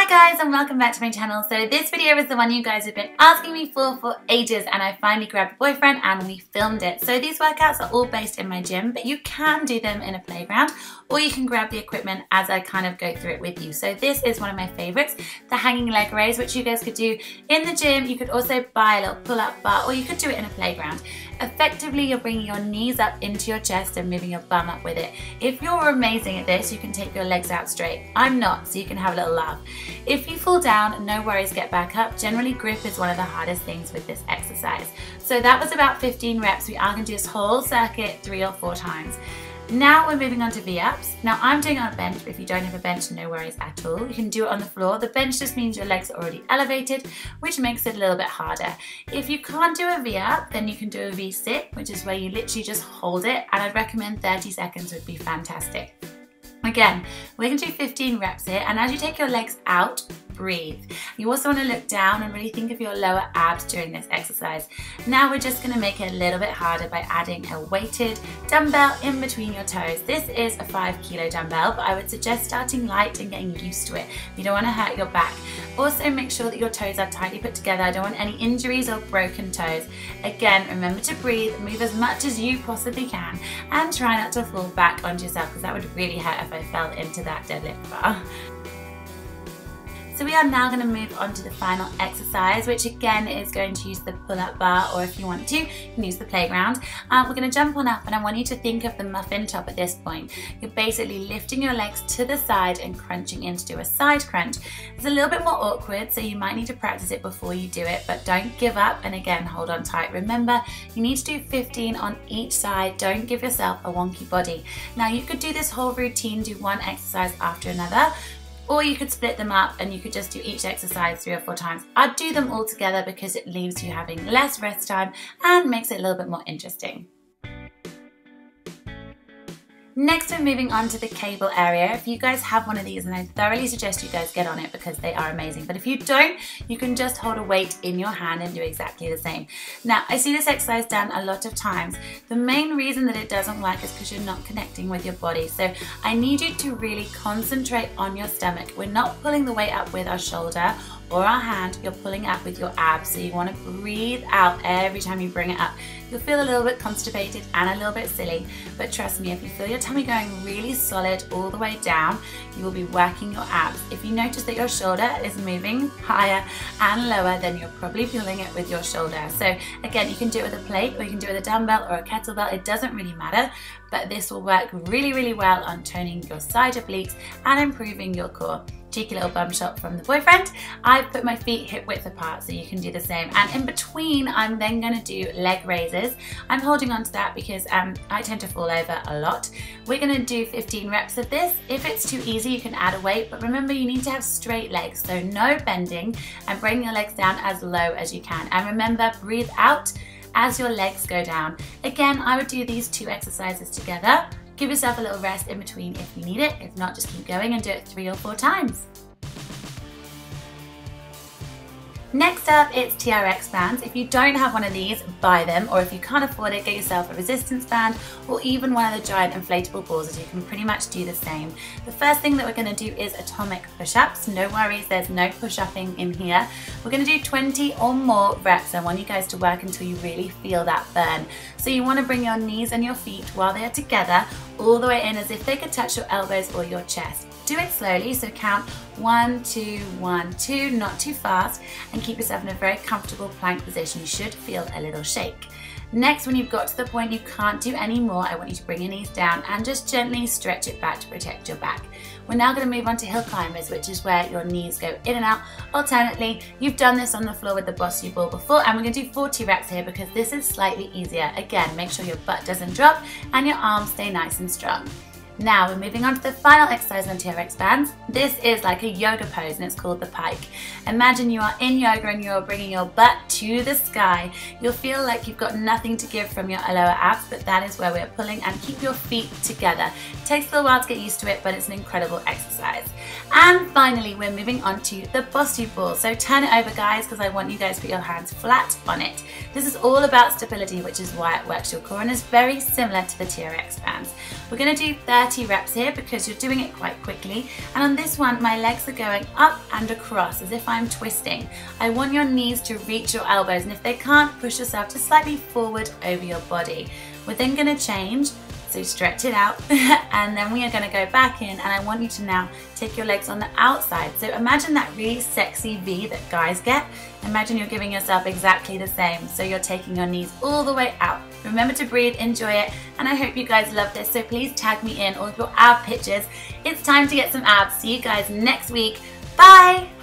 Hi guys and welcome back to my channel. So this video is the one you guys have been asking me for ages, and I finally grabbed a boyfriend and we filmed it. So these workouts are all based in my gym, but you can do them in a playground or you can grab the equipment as I kind of go through it with you. So this is one of my favorites, the hanging leg raise, which you guys could do in the gym. You could also buy a little pull-up bar or you could do it in a playground. Effectively, you're bringing your knees up into your chest and moving your bum up with it. If you're amazing at this, you can take your legs out straight. I'm not, so you can have a little laugh. If you fall down, no worries, get back up. Generally, grip is one of the hardest things with this exercise. So that was about 15 reps. We are going to do this whole circuit 3 or 4 times. Now we're moving on to V-ups. Now I'm doing it on a bench, but if you don't have a bench, no worries at all. You can do it on the floor. The bench just means your legs are already elevated, which makes it a little bit harder. If you can't do a V-up, then you can do a V-sit, which is where you literally just hold it, and I'd recommend 30 seconds would be fantastic. Again, we're going to do 15 reps here, and as you take your legs out, breathe. You also want to look down and really think of your lower abs during this exercise. Now we're just going to make it a little bit harder by adding a weighted dumbbell in between your toes. This is a 5 kilo dumbbell, but I would suggest starting light and getting used to it. You don't want to hurt your back. Also make sure that your toes are tightly put together. I don't want any injuries or broken toes. Again, remember to breathe, move as much as you possibly can, and try not to fall back onto yourself, because that would really hurt if I fell into that deadlift bar. So we are now going to move on to the final exercise, which again is going to use the pull-up bar, or if you want to, you can use the playground. We're going to jump on up, and I want you to think of the muffin top at this point. You're basically lifting your legs to the side and crunching in to do a side crunch. It's a little bit more awkward, so you might need to practice it before you do it, but don't give up, and again, hold on tight. Remember, you need to do 15 on each side. Don't give yourself a wonky body. Now you could do this whole routine, do one exercise after another, or you could split them up and you could just do each exercise 3 or 4 times. I'd do them all together because it leaves you having less rest time and makes it a little bit more interesting. Next, we're moving on to the cable area. If you guys have one of these, and I thoroughly suggest you guys get on it because they are amazing, but if you don't, you can just hold a weight in your hand and do exactly the same. Now, I see this exercise done a lot of times. The main reason that it doesn't work is because you're not connecting with your body. So I need you to really concentrate on your stomach. We're not pulling the weight up with our shoulder or our hand, you're pulling up with your abs. So you want to breathe out every time you bring it up. You'll feel a little bit constipated and a little bit silly, but trust me, if you feel your tummy going really solid all the way down, you will be working your abs. If you notice that your shoulder is moving higher and lower, then you're probably pulling it with your shoulder. So again, you can do it with a plate, or you can do it with a dumbbell or a kettlebell. It doesn't really matter, but this will work really, really well on toning your side obliques and improving your core. Cheeky little bum shot from the boyfriend. I've put my feet hip width apart, so you can do the same. And in between, I'm then going to do leg raises. I'm holding on to that because I tend to fall over a lot. We're going to do 15 reps of this. If it's too easy, you can add a weight, but remember, you need to have straight legs, so no bending, and bring your legs down as low as you can. And remember, breathe out as your legs go down. Again, I would do these 2 exercises together. Give yourself a little rest in between if you need it. If not, just keep going and do it 3 or 4 times. Next up, it's TRX bands. If you don't have one of these, buy them, or if you can't afford it, get yourself a resistance band or even one of the giant inflatable balls, as you can pretty much do the same. The first thing that we're going to do is atomic push-ups. No worries, there's no push-upping in here. We're going to do 20 or more reps. I want you guys to work until you really feel that burn. So you want to bring your knees and your feet while they are together all the way in, as if they could touch your elbows or your chest. Do it slowly, so count 1, 2, 1, 2, not too fast, and keep yourself in a very comfortable plank position. You should feel a little shake. Next, when you've got to the point you can't do any more, I want you to bring your knees down and just gently stretch it back to protect your back. We're now going to move on to hill climbers, which is where your knees go in and out alternately. You've done this on the floor with the bossy ball before, and we're going to do 40 reps here because this is slightly easier. Again, make sure your butt doesn't drop and your arms stay nice and strong. Now we're moving on to the final exercise on TRX bands. This is like a yoga pose, and it's called the pike. Imagine you are in yoga and you're bringing your butt to the sky. You'll feel like you've got nothing to give from your lower abs, but that is where we're pulling, and keep your feet together. It takes a little while to get used to it, but it's an incredible exercise. And finally, we're moving on to the bossy ball. So turn it over, guys, because I want you guys to put your hands flat on it. This is all about stability, which is why it works your core and is very similar to the TRX bands. We're going to do 30 reps here because you're doing it quite quickly. And on this one, my legs are going up and across as if I'm twisting. I want your knees to reach your elbows, and if they can't, push yourself just slightly forward over your body. We're then going to change. So stretch it out and then we are going to go back in, and I want you to now take your legs on the outside. So imagine that really sexy V that guys get. Imagine you're giving yourself exactly the same. So you're taking your knees all the way out. Remember to breathe, enjoy it, and I hope you guys love this. So please tag me in all of your ab pictures. It's time to get some abs. See you guys next week. Bye!